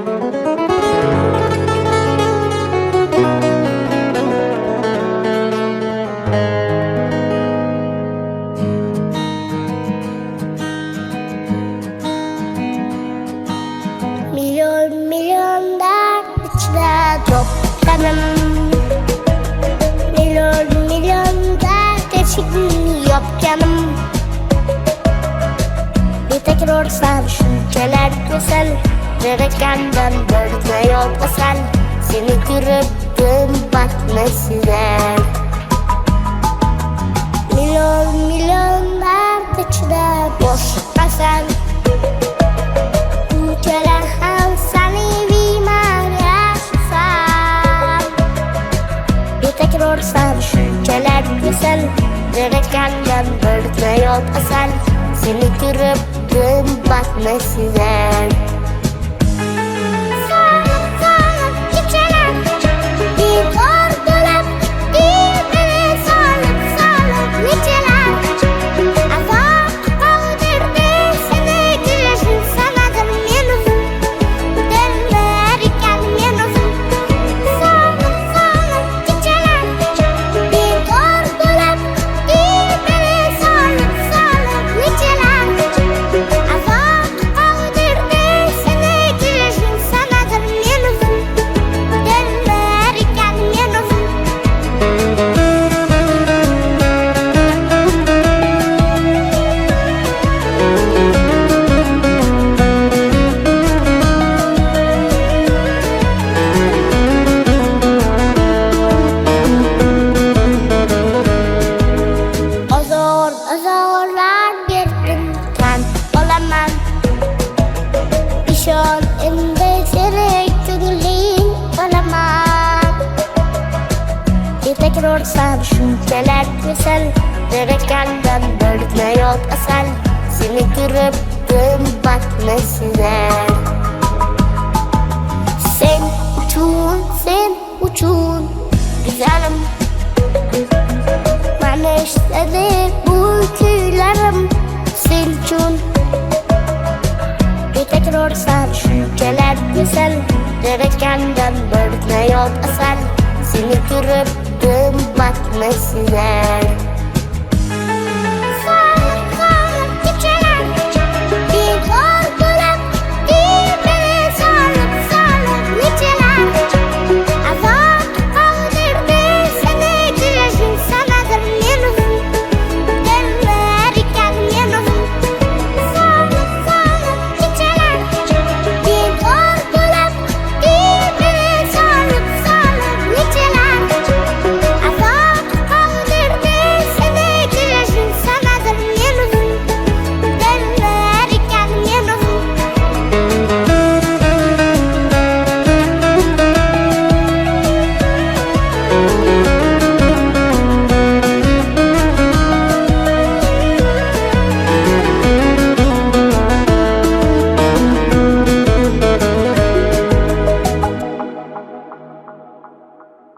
Milyon milyon dert içine toplanım. Milyon milyon dert eşiğim yok canım. Bir tekrar düşünceler güzel. Gerekenden dörtme yol basar. Seni görüp bak nesine. Milyon milyon dert içine boş basar. Düşünceler güzel. Gerekenden bölme yol asal. Seni görüp bakma size. Sağlık sağlık geceler. Bir ordular. Bir beni sağlık sağlık niceler. Azap kaldırdı seni güleşin sanadım yanım. Derlerken yanım. Sağlık sağlık geceler. Bir ordular. Bir beni sağlık sağlık niceler. Azap kaldırdı seni güleşin sanadım yanım. Derlerken yanım. Zorlar birbinden olamam. İşon inde seni gönlün olamam. Bir tekrar düşünceler güzel. Gerekenden bölme yol asal. Seni görüp bakma size. Milyon milyon dert içine boş basar. Bir tekrar düşünceler güzel. Gerekenden bölme yol asal. Seni görüp bakma size. Milyon milyon dert içine boş basar. Bir tekrar düşünceler güzel. Gerekenden bölme yol asal. Seni görüp bakma size. Sen uçun güzelim. Bana istedi bu tüylerim. Sen uçun. Bir tekrar düşünceler güzel. Gerekenden bölme yol asal. Seni görüp bakma size.